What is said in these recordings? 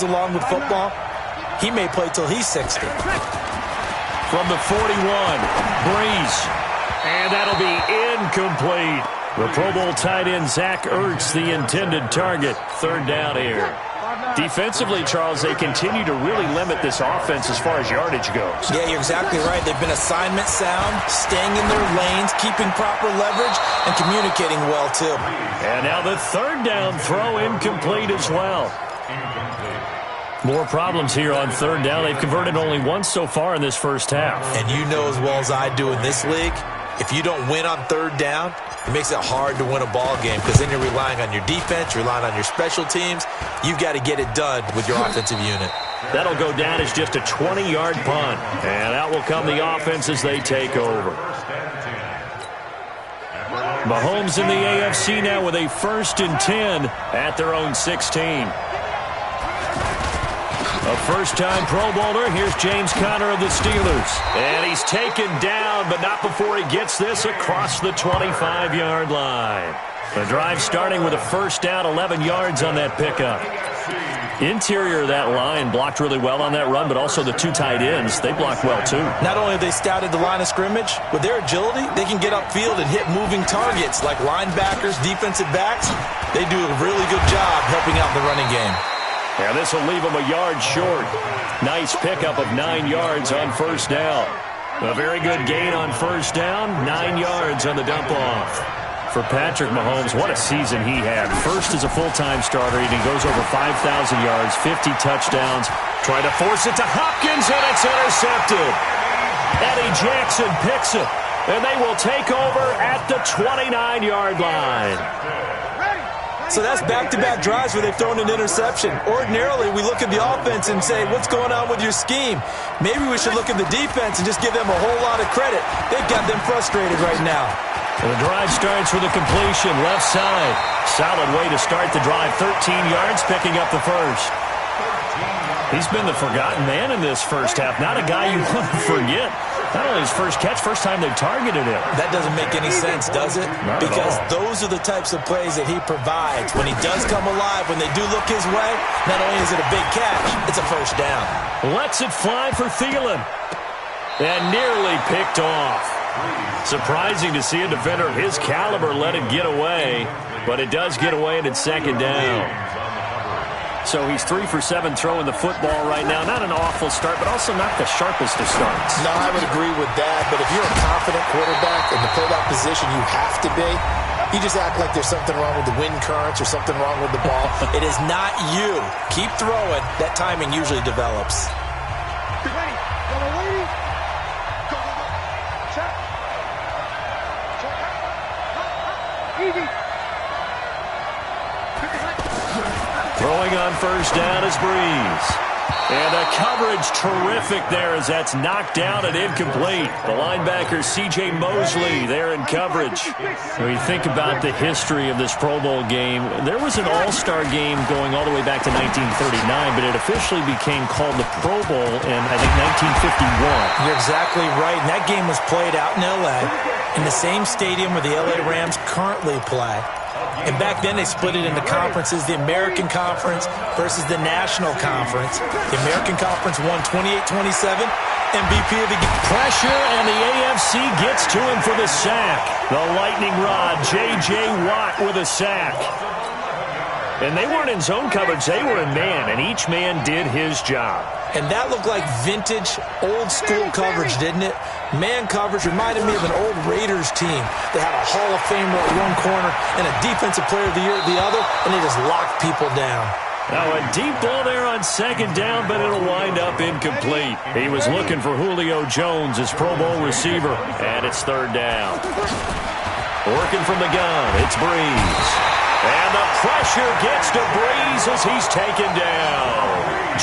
along with football, he may play till he's 60. From the 41, Breeze. And that'll be incomplete. The Pro Bowl tight end Zach Ertz, the intended target. Third down here. Defensively, Charles, they continue to really limit this offense as far as yardage goes. Yeah, you're exactly right. They've been assignment sound, staying in their lanes, keeping proper leverage, and communicating well, too. And now the third down throw incomplete as well. More problems here on third down. They've converted only once so far in this first half. And you know as well as I do in this league, if you don't win on third down, it makes it hard to win a ball game because then you're relying on your defense, you're relying on your special teams. You've got to get it done with your offensive unit. That'll go down as just a 20-yard punt. And out will come the offense as they take over. Mahomes in the AFC now with a 1st and 10 at their own 16. A first-time Pro Bowler. Here's James Conner of the Steelers. And he's taken down, but not before he gets this across the 25-yard line. The drive starting with a first down, 11 yards on that pickup. Interior of that line blocked really well on that run, but also the two tight ends, they blocked well too. Not only have they scouted the line of scrimmage, with their agility, they can get upfield and hit moving targets like linebackers, defensive backs. They do a really good job helping out the running game. And this will leave them a yard short. Nice pickup of 9 yards on first down. A very good gain on first down, 9 yards on the dump-off. For Patrick Mahomes, what a season he had. First as a full-time starter, and he goes over 5,000 yards, 50 touchdowns. Trying to force it to Hopkins, and it's intercepted. Eddie Jackson picks it, and they will take over at the 29-yard line. So that's back-to-back drives where they've thrown an interception. Ordinarily, we look at the offense and say, what's going on with your scheme? Maybe we should look at the defense and just give them a whole lot of credit. They've got them frustrated right now. And the drive starts with a completion, left side. Solid way to start the drive, 13 yards, picking up the first. He's been the forgotten man in this first half. Not a guy you want to forget. Not only his first catch, first time they've targeted him. That doesn't make any sense, does it? Not because at all. Those are the types of plays that he provides. When he does come alive, when they do look his way, not only is it a big catch, it's a first down. Lets it fly for Thielen. And nearly picked off. Surprising to see a defender of his caliber let it get away. But it does get away, and it's second down. So he's 3 for 7 throwing the football right now. Not an awful start, but also not the sharpest of starts. No, I would agree with that. But if you're a confident quarterback and to play that position you have to be, you just act like there's something wrong with the wind currents or something wrong with the ball. It is not you. Keep throwing. That timing usually develops. Throwing on first down is Breeze. And a coverage terrific there as that's knocked down and incomplete. The linebacker C.J. Mosley there in coverage. When you think about the history of this Pro Bowl game, there was an all-star game going all the way back to 1939, but it officially became called the Pro Bowl in, I think, 1951. You're exactly right. And that game was played out in L.A. in the same stadium where the L.A. Rams currently play. And back then, they split it into conferences, the American Conference versus the National Conference. The American Conference won 28-27, MVP of the game. Pressure, and the AFC gets to him for the sack. The lightning rod, J.J. Watt with a sack. And they weren't in zone coverage, they were in man, and each man did his job. And that looked like vintage, old-school coverage, didn't it? Man coverage reminded me of an old Raiders team. They had a Hall of Famer at one corner and a Defensive Player of the Year at the other, and they just locked people down. Now a deep ball there on second down, but it'll wind up incomplete. He was looking for Julio Jones, his Pro Bowl receiver, and it's third down. Working from the gun, it's Breeze. And the pressure gets to Breeze as he's taken down.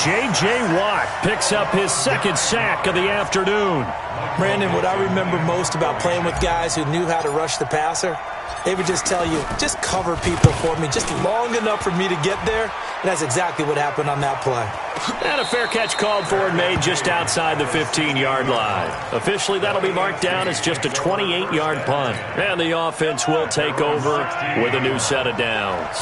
J.J. Watt picks up his second sack of the afternoon. Brandon, what I remember most about playing with guys who knew how to rush the passer, they would just tell you, just cover people for me, just long enough for me to get there. And that's exactly what happened on that play. And a fair catch called for and made just outside the 15-yard line. Officially, that'll be marked down as just a 28-yard punt. And the offense will take over with a new set of downs.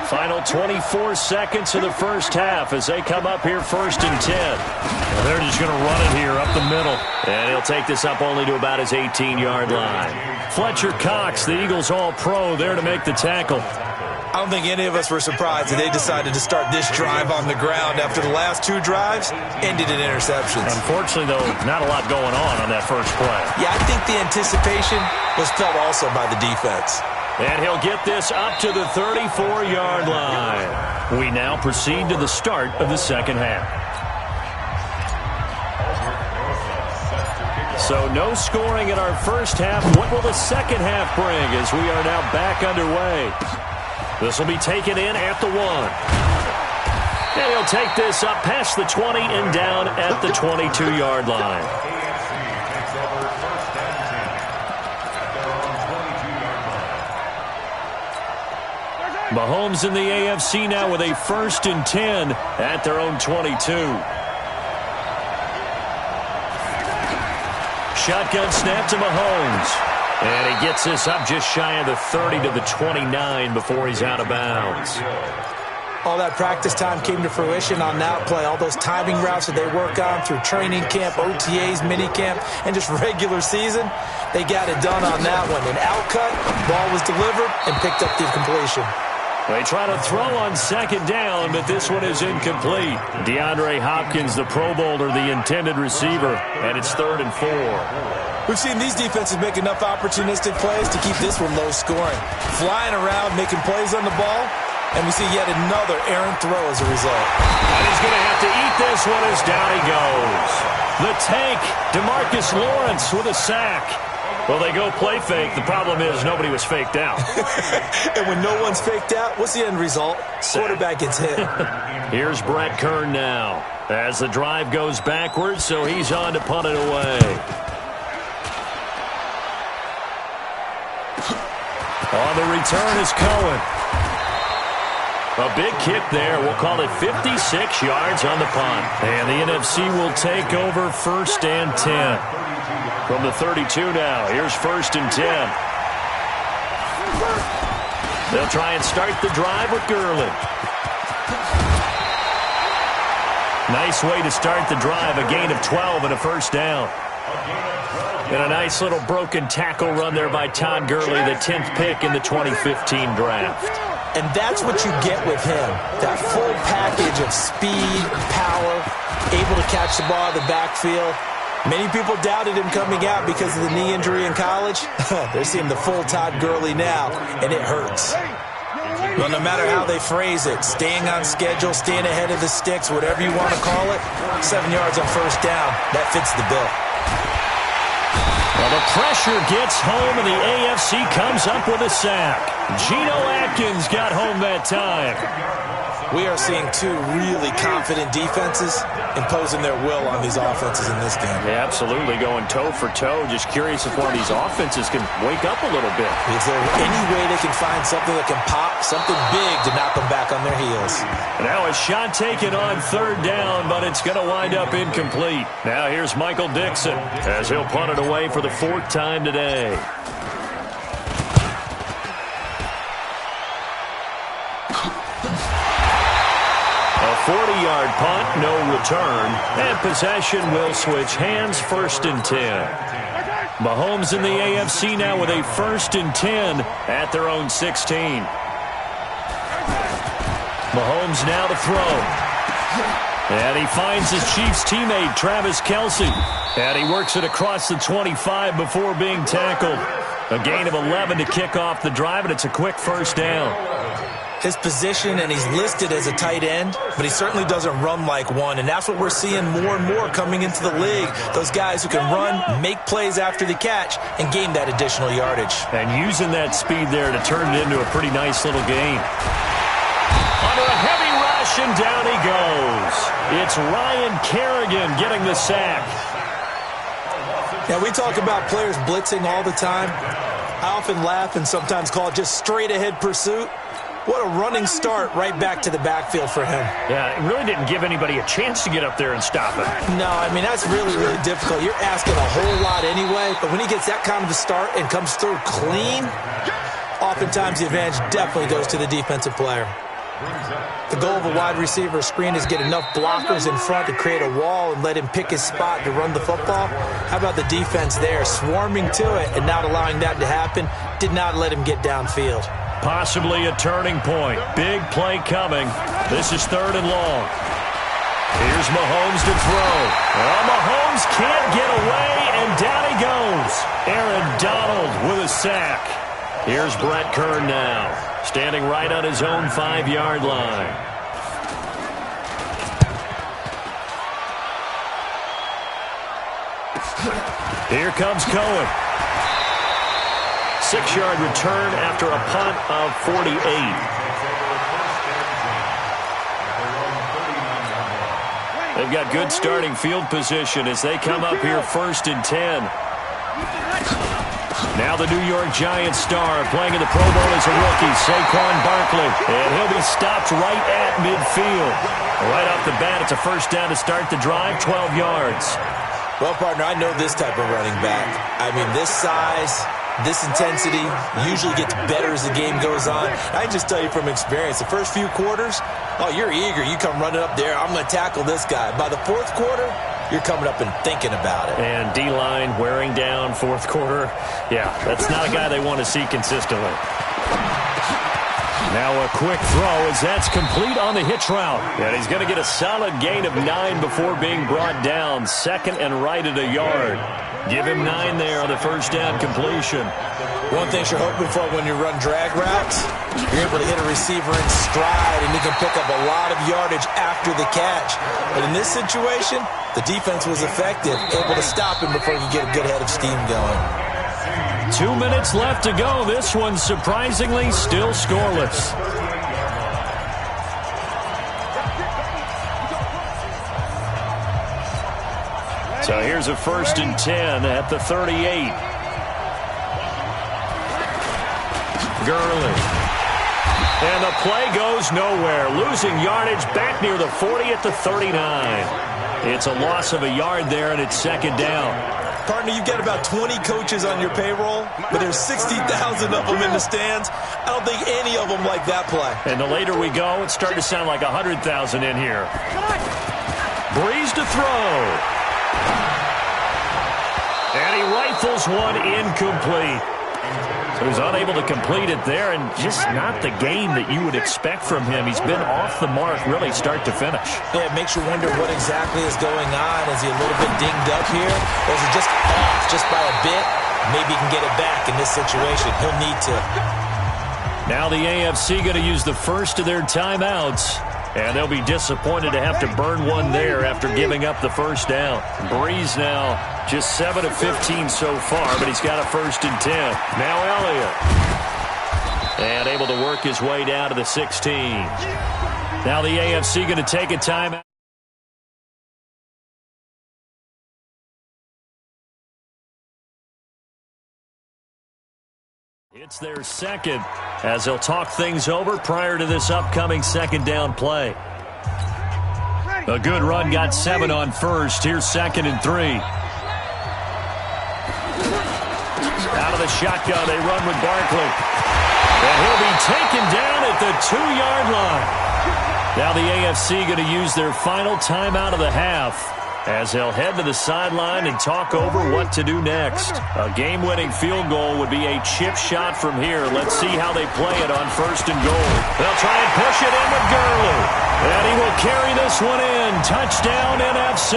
Final 24 seconds of the first half as they come up here 1st and 10. Well, they're just going to run it here up the middle. And he'll take this up only to about his 18-yard line. Fletcher Cox, the Eagles All-Pro, there to make the tackle. I don't think any of us were surprised that they decided to start this drive on the ground after the last 2 drives ended in interceptions. Unfortunately, though, not a lot going on that first play. Yeah, I think the anticipation was felt also by the defense. And he'll get this up to the 34-yard line. We now proceed to the start of the second half. So no scoring in our first half. What will the second half bring as we are now back underway? This will be taken in at the 1. And he'll take this up past the 20 and down at the 22-yard line. Mahomes in the AFC now with a 1st and 10 at their own 22. Shotgun snap to Mahomes. And he gets this up just shy of the 30 to the 29 before he's out of bounds. All that practice time came to fruition on that play. All those timing routes that they work on through training camp, OTAs, minicamp, and just regular season, they got it done on that one. An outcut, ball was delivered, and picked up the completion. They try to throw on 2nd down, but this one is incomplete. DeAndre Hopkins, the Pro Bowler, the intended receiver, and it's 3rd and 4. We've seen these defenses make enough opportunistic plays to keep this one low scoring. Flying around, making plays on the ball, and we see yet another errant throw as a result. And he's going to have to eat this one as down he goes. The tank, DeMarcus Lawrence with a sack. Well, they go play fake. The problem is nobody was faked out. And when no one's faked out, what's the end result? Quarterback gets hit. Here's Brett Kern now as the drive goes backwards, so he's on to punt it away. On the return is Cohen. A big kick there. We'll call it 56 yards on the punt. And the NFC will take over 1st and 10. From the 32 now. Here's 1st and 10. They'll try and start the drive with Gurley. Nice way to start the drive. A gain of 12 and a 1st down. And a nice little broken tackle run there by Todd Gurley, the 10th pick in the 2015 draft. And that's what you get with him. That full package of speed, power, able to catch the ball in the backfield. Many people doubted him coming out because of the knee injury in college. They're seeing the full Todd Gurley now, and it hurts. Well, no matter how they phrase it, staying on schedule, staying ahead of the sticks, whatever you want to call it, 7 yards on 1st down, that fits the bill. Well, the pressure gets home, and the AFC comes up with a sack. Geno Atkins got home that time. We are seeing 2 really confident defenses imposing their will on these offenses in this game. Yeah, absolutely, going toe for toe. Just curious if one of these offenses can wake up a little bit. Is there any way they can find something that can pop, something big to knock them back on their heels? Now a shot taken on 3rd down, but it's going to wind up incomplete. Now here's Michael Dixon as he'll punt it away for the 4th time today. A 40-yard punt, no return, and possession will switch hands, 1st and 10. Mahomes in the AFC now with a 1st and 10 at their own 16. Mahomes now to throw. And he finds his Chiefs teammate, Travis Kelce. And he works it across the 25 before being tackled. A gain of 11 to kick off the drive, and it's a quick 1st down. His position, and he's listed as a tight end, but he certainly doesn't run like one, and that's what we're seeing more and more coming into the league. Those guys who can run, make plays after the catch, and gain that additional yardage. And using that speed there to turn it into a pretty nice little game. Under a heavy rush, and down he goes. It's Ryan Kerrigan getting the sack. Now, we talk about players blitzing all the time. I often laugh and sometimes call it just straight-ahead pursuit. What a running start right back to the backfield for him. Yeah, it really didn't give anybody a chance to get up there and stop him. No, I mean, that's really, really difficult. You're asking a whole lot anyway, but when he gets that kind of a start and comes through clean, oftentimes the advantage definitely goes to the defensive player. The goal of a wide receiver screen is get enough blockers in front to create a wall and let him pick his spot to run the football. How about the defense there, swarming to it and not allowing that to happen? Did not let him get downfield. Possibly a turning point. Big play coming. This is 3rd and long. Here's Mahomes to throw. Well, Mahomes can't get away, and down he goes. Aaron Donald with a sack. Here's Brett Kern now, standing right on his own 5-yard line. Here comes Cohen. 6-yard return after a punt of 48. They've got good starting field position as they come up here 1st and 10. Now the New York Giants star playing in the Pro Bowl as a rookie, Saquon Barkley. And he'll be stopped right at midfield. Right off the bat, it's a 1st down to start the drive, 12 yards. Well, partner, I know this type of running back. I mean, this size, this intensity usually gets better as the game goes on. I can just tell you from experience, the first few quarters, oh, you're eager. You come running up there, I'm going to tackle this guy. By the 4th quarter, you're coming up and thinking about it. And D-line wearing down 4th quarter. Yeah, that's not a guy they want to see consistently. Now a quick throw as that's complete on the hitch route. And he's going to get a solid gain of 9 before being brought down. 2nd and right at a yard. Give him 9 there on the 1st down completion. One thing you're hoping for when you run drag routes, you're able to hit a receiver in stride and he can pick up a lot of yardage after the catch. But in this situation, the defense was effective, able to stop him before he could get a good head of steam going. 2 minutes left to go. This one surprisingly still scoreless. So here's a 1st and 10 at the 38. Gurley. And the play goes nowhere. Losing yardage back near the 40 at the 39. It's a loss of a yard there, and it's 2nd down. Partner, you've got about 20 coaches on your payroll, but there's 60,000 of them in the stands. I don't think any of them like that play. And the later we go, it's starting to sound like 100,000 in here. Breeze to throw. And he rifles one incomplete. So he's unable to complete it there, and just not the game that you would expect from him. He's been off the mark really start to finish. Yeah, it makes you wonder what exactly is going on. Is he a little bit dinged up here? Or is it just off just by a bit? Maybe he can get it back in this situation. He'll need to. Now the AFC going to use the first of their timeouts. And they'll be disappointed to have to burn one there after giving up the 1st down. Breeze now just 7 of 15 so far, but he's got a 1st and 10. Now Elliott. And able to work his way down to the 16. Now the AFC going to take a timeout. It's their 2nd as they'll talk things over prior to this upcoming 2nd down play. A good run got 7 on 1st. Here's 2nd and 3. Out of the shotgun, they run with Barkley. And he'll be taken down at the 2-yard line. Now the AFC going to use their final timeout of the half as they'll head to the sideline and talk over what to do next. A game-winning field goal would be a chip shot from here. Let's see how they play it on 1st and goal. They'll try and push it in with Gurley. And he will carry this one in. Touchdown, NFC.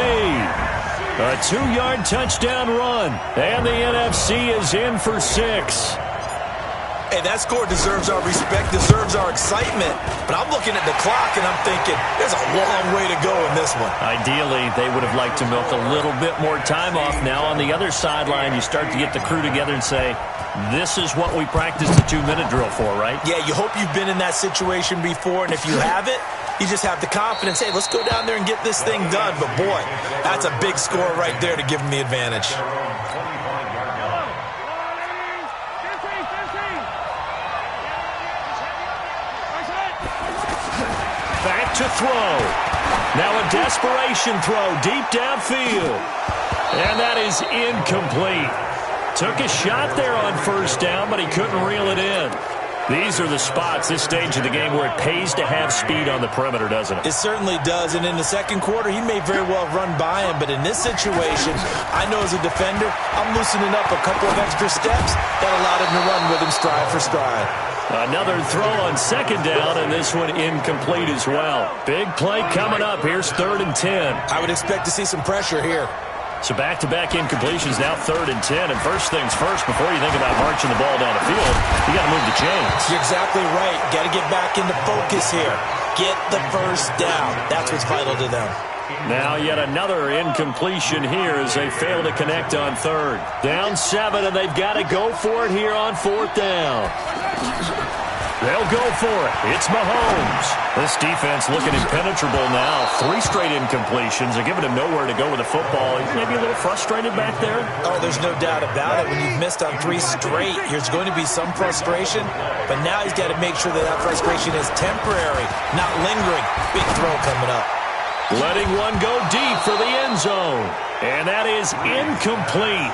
A 2-yard touchdown run. And the NFC is in for 6. Hey, that score deserves our respect, deserves our excitement. But I'm looking at the clock, and I'm thinking there's a long way to go in this one. Ideally, they would have liked to milk a little bit more time off. Now, on the other sideline, you start to get the crew together and say, this is what we practiced the 2-minute drill for, right? Yeah, you hope you've been in that situation before, and if you haven't, you just have the confidence, hey, let's go down there and get this thing done. But, boy, that's a big score right there to give them the advantage. Back to throw. Now a desperation throw deep downfield. And that is incomplete. Took a shot there on 1st down, but he couldn't reel it in. These are the spots, this stage of the game, where it pays to have speed on the perimeter, doesn't it? It certainly does, and in the second quarter, he may very well run by him, but in this situation, I know as a defender, I'm loosening up a couple of extra steps that allowed him to run with him stride for stride. Another throw on second down, and this one incomplete as well. Big play coming up. Here's 3rd and 10. I would expect to see some pressure here. So back-to-back incompletions, now 3rd and 10. And first things first, before you think about marching the ball down the field, you got to move the chains. You're exactly right. Got to get back into focus here. Get the first down. That's what's vital to them. Now yet another incompletion here as they fail to connect on 3rd. Down 7, and they've got to go for it here on 4th down. They'll go for it. It's Mahomes. This defense looking impenetrable now. 3 straight incompletions. They're giving him nowhere to go with the football. He's maybe a little frustrated back there. Oh, there's no doubt about it. When you've missed on 3 straight, there's going to be some frustration. But now he's got to make sure that that frustration is temporary, not lingering. Big throw coming up. Letting one go deep for the end zone. And that is incomplete.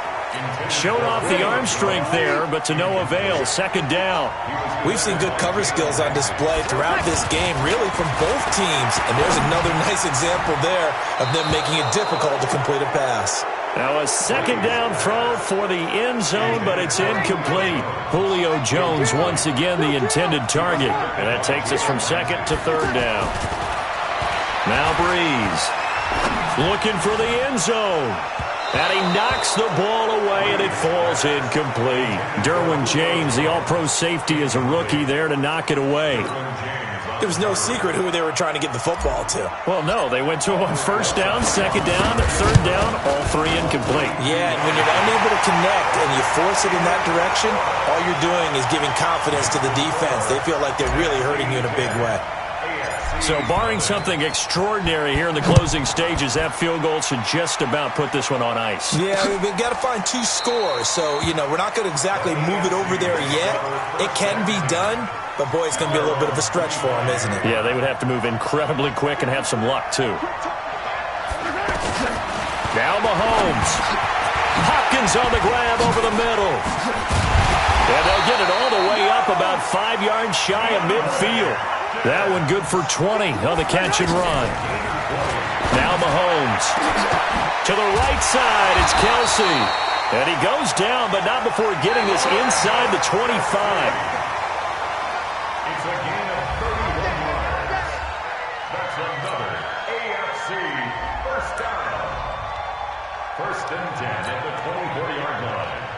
Showed off the arm strength there, but to no avail. 2nd down. We've seen good cover skills on display throughout this game, really from both teams. And there's another nice example there of them making it difficult to complete a pass. Now a 2nd down throw for the end zone, but it's incomplete. Julio Jones once again the intended target. And that takes us from 2nd to 3rd down. Now Breeze looking for the end zone. And he knocks the ball away, and it falls incomplete. Derwin James, the all-pro safety, is a rookie there to knock it away. It was no secret who they were trying to get the football to. Well, no, they went to him on 1st down, 2nd down, 3rd down, all 3 incomplete. Yeah, and when you're unable to connect and you force it in that direction, all you're doing is giving confidence to the defense. They feel like they're really hurting you in a big way. So barring something extraordinary here in the closing stages, that field goal should just about put this one on ice. Yeah, we've got to find 2 scores. So, we're not going to exactly move it over there yet. It can be done, but, boy, it's going to be a little bit of a stretch for them, isn't it? Yeah, they would have to move incredibly quick and have some luck, too. Now Mahomes. Hopkins on the grab over the middle. And they'll get it all the way up about 5 yards shy of midfield. That one good for 20 on the catch and run. Now Mahomes. To the right side, it's Kelsey. And he goes down, but not before getting this inside the 25. It's a gain of 31 yards. That's another AFC first down. 1st and 10 at the 24-yard line.